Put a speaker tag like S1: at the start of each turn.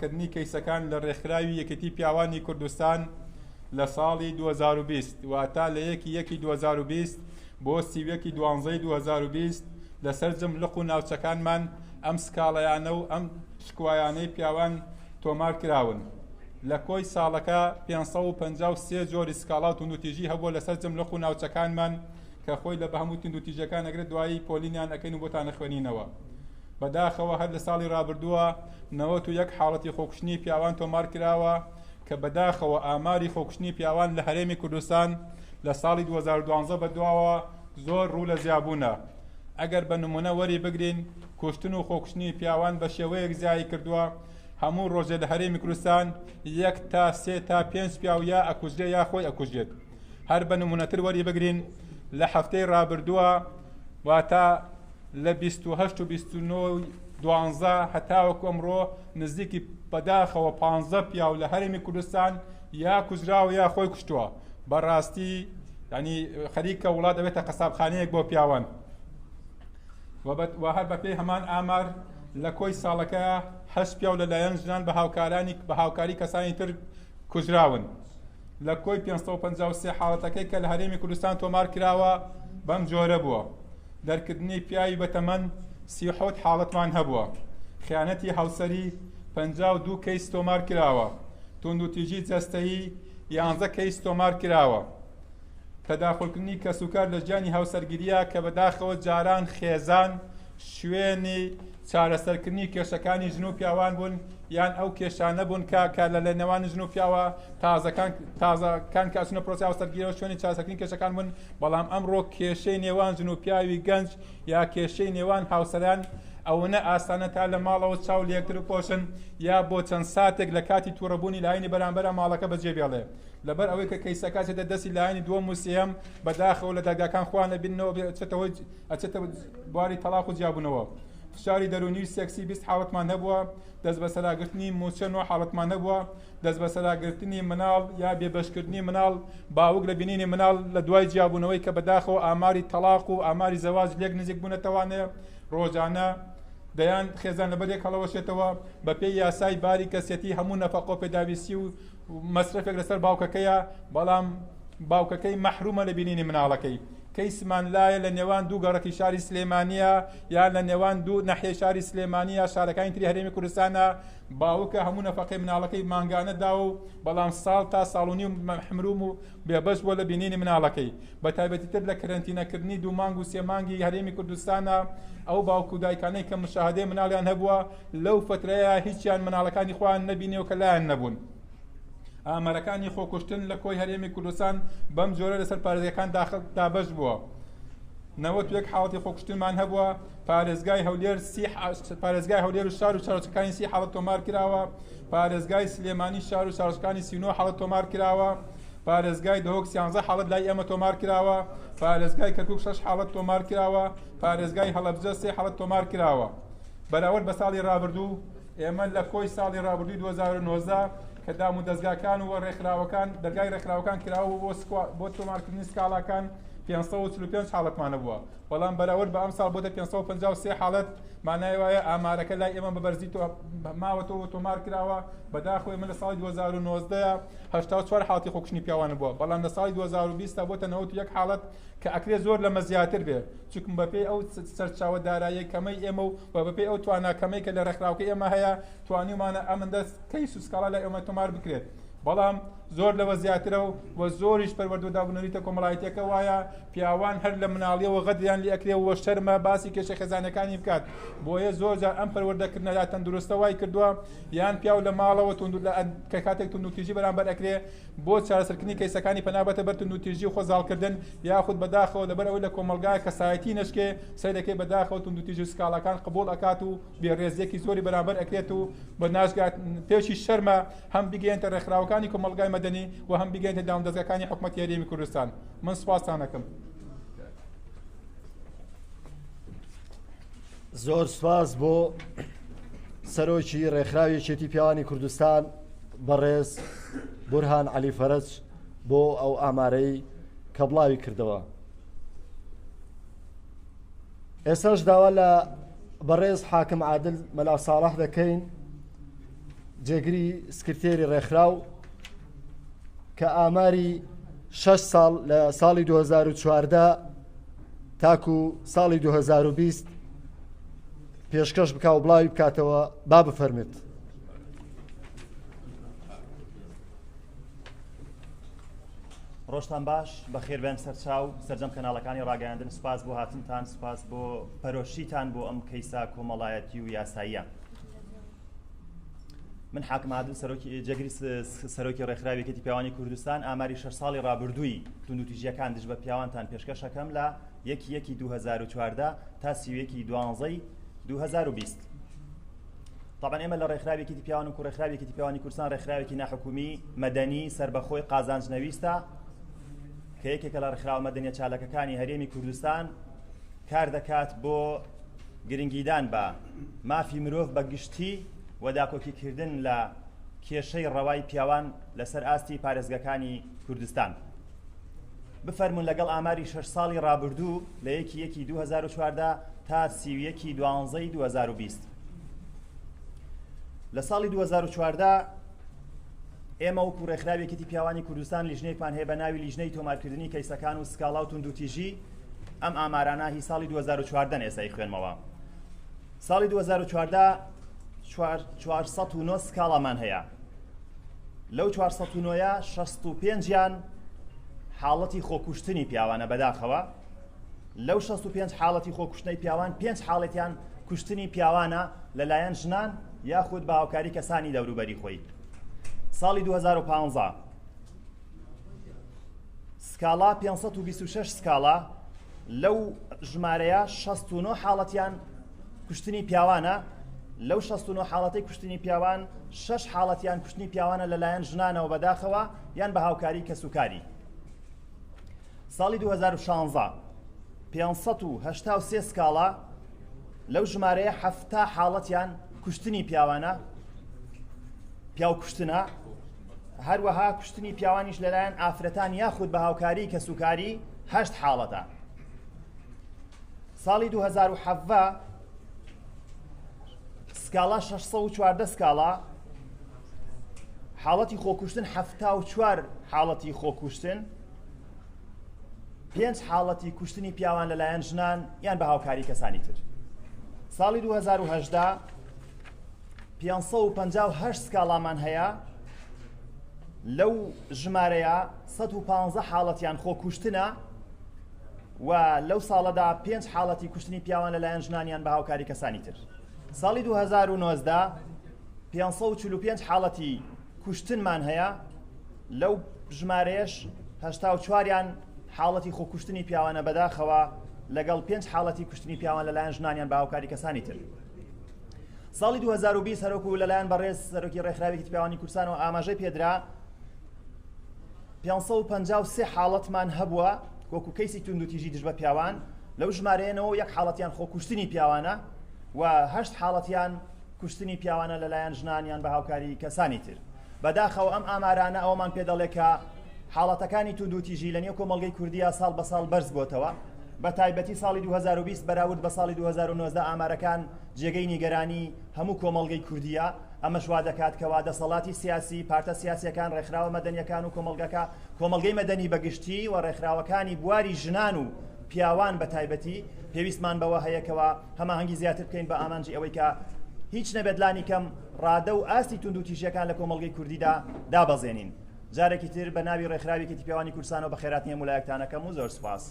S1: چاکردنی کەیسەکان لە ڕێکخراوی یەکێتی پیاوانی کوردستان لە ساڵی 2020 واتە لە 1/1/2020 بۆ 30/12/2020 لەسەر جملق و ناوچەکانمان ئەم سکاڵەیانە و ئەم شکوایانەی پیاوان تۆمار کراون. لە کۆی ساڵەکە 553 جۆری سکاڵا و توندوتیژی هەبووە لەسەر جملق و ناوچەکانمان کە خۆی لە بە هەموو توندوتیژەکان ئەگرێت دوایی پۆلینیان ئەەکەین و بۆتانە خوێنینەوە. بەداخەوە هەر لە ساڵی ڕابردووە 91 حاڵەتی خۆکوشتنی پیاوان تۆمار کراوە کە بەداخەوە ئاماری خۆکوشتنی پیاوان لە هەرێمی کوردستان لە ساڵی 2012 بەدواوە زۆر ڕوو لە زیابوونە. ئەگەر بە نمونە وەری بگرین کوشتن و خۆکوشتنی پیاوان بە شێوەیەک زیایی کردووە، هەموو ڕۆژێ لە هەرێمی کوردستان 1 تا 3 تا 5 پیاو یا ئەکوژرێ یا خۆی ئەکوژێت. هەر بە نمونەتر وەری بگرین لە هەفتەی ڕابردووە واتە لە 28 و 29 12 هەتاوەکو ئەمڕۆ نزیکی بەداخەوە 15 پیاو لە هەرێمی کوردستان یا کوژراوە یا خۆی کوشتووە. بەڕاستی ینی خەریکە وڵات دەبێتە قەسابخانەیەک بۆ پیاوان. و هەر بەپێی هەمان ئامار لە کۆی ساڵەکە 8 پیاو لەلایەن ژنان بە هاوکاری کەسانی تر کوژراون. لە کۆی 553 حاڵەتەکەی کە لە هەرێمی کوردستان تۆمار کراوە بەم جۆرە بووە. دەرکردنی پیاوی بەتەمەن 37 حاڵەتمان هەبووە. خیانەتی هاوسەری 52 کەیس تۆمار کراوە. توندوتیژی جەستەیی 11 کەیس تۆمار کراوە. تەداخلکردنی کەسوکار لە ژیانی هاوسەرگیریە کە بەداخەوە جاران خێزان شوێنی چارەسەرکردنی کێشەکانی ژن و پیاوان بوون یان ئەو کێشانە بوون کە لە نێوان ژن و پیاوە تازەکان کە ئەچونە پرۆسی هاوسەرگیریەوە شوێنی چارەسەرکردنی کێشەکان بوون، بەڵام ئەمڕۆ کێشەی نێوان ژن و پیاوی گەنج یا کێشەی نێوان هاوسەران ئەوەنە ئاسانە تا لە ماڵەوە چاو لەیەکتر پۆشن یا بۆ چەند ساتێک لە کاتی تووڕەبوونی لایەنی بەرامبەرە ماڵەکە بەجێ بێڵێ. لەبەر ئەوەی کە کەیسەکە چێتە دەستی لایەنی دووەم و سێەم بەداخەوە لە دەرگاکان خوانە بینەوە ئەچێتە بواری تەلاق و جیابوونەوە. فشاری دەرونی سێکسی 20 حاڵەتمان هەبووە. دەست بە سەراگرتنی موچە 9 حاڵەتمان هەبووە. دەست بە سەراگرتنی مناڵ یا بێبەشکردنی مناڵ باوک لە بینینی مناڵ لە دوای جیابوونەوەی کە بەداخەوە ئاماری تەلاق و ئاماری زەواج لێک نزیک بوونەتەوانێ ڕۆژانە دەیان خێزان لەبەرێک هەڵەوەشێتەوە بە پێی یاسای باری کەسێتی هەموو نەفەقۆ پێداویستی و مەسرفێک لەسەر باوکەکەیە، بەڵام باوکەکەی مەحرومە لە بینینی مناڵەکەی. کەیسمان لایە لە نێوان دوو گەڕەکی شاری سلێمانیە یان لە نێوان دوو نەحیە شاری سلێمانیە شارەکانی تری هەرێمی کوردستانە باوکە هەموو نەفەقەی مناڵەکەی مانگانە دا و بەڵام ساڵ تا ساڵونی و محروم و بێبەش بووە لە بینینی مناڵەکەی. بە تایبەتیتر لە کەرەنتینەکردنی 2 مانگ و 3 مانگی هەرێمی کوردستانە ئەو باوکو دایکانەی کە مشاهدەی مناڵیان هەبووە لەو فترەیە هیچیان مناڵەکانی خۆیان نەبینیەوە کە لایەن نەبوون. ئامارەکانی خۆکوشتن لە کۆی هەرێمی کوردستان بەم جۆرە لەسەر پارێزگاکان دابەش بووە. 91 حاڵەتی خۆکوشتنمان هەبووە. پارێزگای هەولێر و شار و چارەسەکانی 30 حاڵەت تۆمار کراوە. پارێزگای سلێمانی شار و چارەسەکانی 39 حاڵەت تۆمار کراوە. پارێزگای دهۆک 13 حاڵەت لای ئێمە تۆمار کراوە. پارێزگای کەرکووک 6 حاڵەت تۆمار کراوە. پارێزگای هەڵەبجە 3 حاڵەت تۆمار کراوە. بەراورد بە ساڵی ڕابردوو ئێمە لە کۆی ساڵی ڕابردووی 2019 کە دام و دەستگاکان و ڕێکخراوەکان دەرگای ڕێکخراوەکان کراوە بۆ تۆمارکردنی سکاڵاکان 545 حاڵەتمانە بووە، بەڵام بەراورد بە ئەم ساڵ بۆتە 553 حاڵەت مانای وایە ئامارەکە لای ئێمە بەبەرزی ماوەتەوە تۆمار کراوە. بەداخۆی من لە ساڵی 2019 84 حاڵەتی خۆکوشتنی پیاوانە بووە، بەڵام لە ساڵی 2020 بۆتە 91 حاڵەت کە ئەکرێ زۆر لەمە زیاتر بێ، چونکە بەپێی ئەو سەرچاوە دارایی کەمەی ئێمە و بەپێی ئەو تواناکەمەی کە لە ڕێکخراوەکەی ئێمە هەیە توانیمانە ئەمەندە کەیس و سکاڵا لای ئێمە تۆمار بکرێت. بەڵام زۆر لەوە زیاترە و زۆریش پەروەردەدابوونەریتە کۆمەڵایەتیەکە وایە پیاوان هەر لە مناڵیەوە غەدریان لێ ئەکرێەوە شەرمە باسی کێشە خێزانەکانی بکات. بۆیە زۆر جار ئەم پەروەردەکردنەدا تەندروستە وای کردووە یان پیاو لە ماڵەوە کە کاتێک توندوتیژی بەرامبەر ئەکرێ بۆ چارەسەرکردنی کەیسەکانی پەنابەتە بەر توندوتیژی و خۆزاڵکردن یاخود بەداخەوە لەبەر ئەوەی لە کۆمەلگای کەسایەتی نشکێ سەیرەکەی بەداخەوە توندوتیژی و سکاڵەکان قبوڵ ئەکات و بێڕێزیەکی زۆری بەرامبەر ئەکرێت و بە ناشگات پێشی شەرمە هەم بگەێنتە ڕێکخراوەکانی کۆمەلگای مەدەنی و هەم بگەێنتە داوامدەستگاکانی حکوومەتی هەرێمی کوردستان. من سوپاسان دەکەم.
S2: زۆر سوپاس بۆ سەرۆکی ڕێکخراوی یەکێتی پیاوانی کوردستان بەڕێز بورهان عەلی فەرەج بۆ ئەو ئامارەی کە بڵاوی کردەوە. ئێستاش داوا لە بەڕێز حاکم عادل مەلا ساڵح دەکەین جێگری سکرتێری ڕێکخراو کە ئاماری 6 ساڵ لە ساڵی 2014 تاکو ساڵی 2020 پێشکەش بکا و بڵاوی بکاتەوە با بفەرمێت.
S3: ڕۆژتان باش بەخێربێن سەرچاو سەرجەم کەناڵەکانی ڕاگەیاندن سوپاس بۆ هاتنتان سوپاس بۆ پەرۆشیتان بۆ ئەم کەیسا کۆمەڵایەتی و یاساییە. من حاکم عادل جێگری سەرۆکی ڕێکخراوێتی پیاوانی کوردستان ئاماری 6 ساڵی ڕابردووی توندوتیژیەکان دژ بە پیاوانتان پێشکەشەکەم لە 1/1/2014 تا 30/11/2020. طبعا ئێمە لە ڕێکخراوێکی پیاوان و ڕێکخراوێکی پیاوانی کوردستان ڕێکخراوێکی ناحکومی مەدەنی سربەخۆی قازانجنەویستە کە یەکێکە لە ڕێکخراوە مەدەنیە چالەکەکانی هەرێمی کوردستان کار دەکات بۆ گرنگیدان بە مافی مرۆڤ بە گشتی و داکۆکیکردن لە کێشەی ڕەوای پیاوان لەسەر ئاستی پارێزگەکانی کوردستان. بفەرمونون لەگەڵ ئاماری 6 ساڵی ڕابردوو لە 1/1/2014 تا 30/11/2020 لە ساڵی 2014 ئێمە وەکو ڕێکخراوێکی پیاوانی کوردستان لیژنەیەکمان هەیە بە ناوی لیژنەی تۆمارکردنی کەیسەکان و سکاڵا و توندوتیژی. ئەم ئامارانە هی ساڵی 2014 ئێسای خوێنمەوە. ساڵی 2014 409 سکاڵامان هەیە. لەو 409 65یان حاڵەتی خۆکوشتنی پیاوانە بەداخەوە. لەو 65 حاڵەتی خۆکوشتنی پیاوان 5 حاڵەتیان کوشتنی پیاوانە لەلایەن ژنان یاخود بە هاوکاری کەسانی دەوروبەری خۆی. ساڵی 2015 سکاڵا 526 سکاڵا لەو ژمارەیە 69 حاڵەتیان کوشتنی پیاوانە. لەو 69 حاڵەتی کوشتنی پیاوان 6 حاڵەتیان کوشتنی پیاوانە لەلایەن ژنانەوە بەداخەوە یان بە هاوکاری کەسوکاری. ساڵی 2016 583 سکاڵا لەو ژمارەیە 7 حاڵەتیان کوشتنی پیاوانە پیاو کوشتنە. هەروەها کوشتنی پیاوانیش لەلایەن ئافرەتان یاخود بە هاوکاری کەسوکاری 8 حاڵەتە. ساڵی 2017 سکاڵا 614 سکاڵا حاڵەتی خۆکوشتن 74 حاڵەتی خۆکوشتن 5 حاڵەتی کوشتنی پیاوان لەلایەن ژنان یان بە هاوکاری کەسانی تر. ساڵی 2018 558 سکاڵامان هەیە. لەو ژمارەیە 115 حاڵەتیان خۆکوشتنە و لەو ساڵەدا 5 حاڵەتی کوشتنی پیاوان لەلایەن ژنانیان بە هاوکاری کەسانی تر. ساڵی 2019 545 حاڵەتی کوشتنمان هەیە. لەو ژمارەیەش 84یان حاڵەتی خۆکوشتنی پیاوانە بەداخەوە لەگەڵ 5 حاڵەتی کوشتنی پیاوان لەلایەن ژنانیان بە هاوکاری کەسانی تر. ساڵی 2020 هەروەکو لەلایەن بەڕێز سەرۆکی ڕێکخراوێکی پیاوانی کوردستانەوە ئاماژەی پێدرا 553 حاڵەتمان هەبووە وەکو کەیسی توندوتیژی دژ بە پیاوان. لەو ژمارەیەنەوە 1 حاڵەتیان خۆکوشتنی پیاوانە و 8 حاڵەتیان کوشتنی پیاوانە لەلایەن ژنانیان بە هاوکاری کەسانی تر. بەداخەوە ئەم ئامارانە ئەومان پێ دەڵێ کە حاڵەتەکانی توندوتیژی لە نێو کۆمەڵگەی کوردیە ساڵ بە ساڵ بەرز بۆتەوە. بە تایبەتی ساڵی 2020 بەراورد بە ساڵی 2019 ئامارەکان جێگەی نیگەرانی هەموو کۆمەڵگەی کوردیە. ئەمەش وا دەکات کەوا دەسەڵاتی سیاسی پارتە سیاسیەکان ڕێکخراوە مەدەنیەکان و کۆمەڵگەی مەدەنی بەگشتی و ڕێکخراوەکانی بواری ژنان و پیاوان بە تایبەتی پێویستمان بەوە هەیەکەوە هەماهەنگی زیاتر بکەین بە ئامانجی ئەوەی کە هیچ نەبێتلانی کەم ڕادە و ئاستی توندوتیژیەکان لە کۆمەڵگەی کوردیدا دابەزێنین. جارێکی تر بە ناوی ڕێکخراوێکی پیاوانی کوردستانەوە بە خێراتنیە مولایەکتانەکەم و زۆر سوپاس.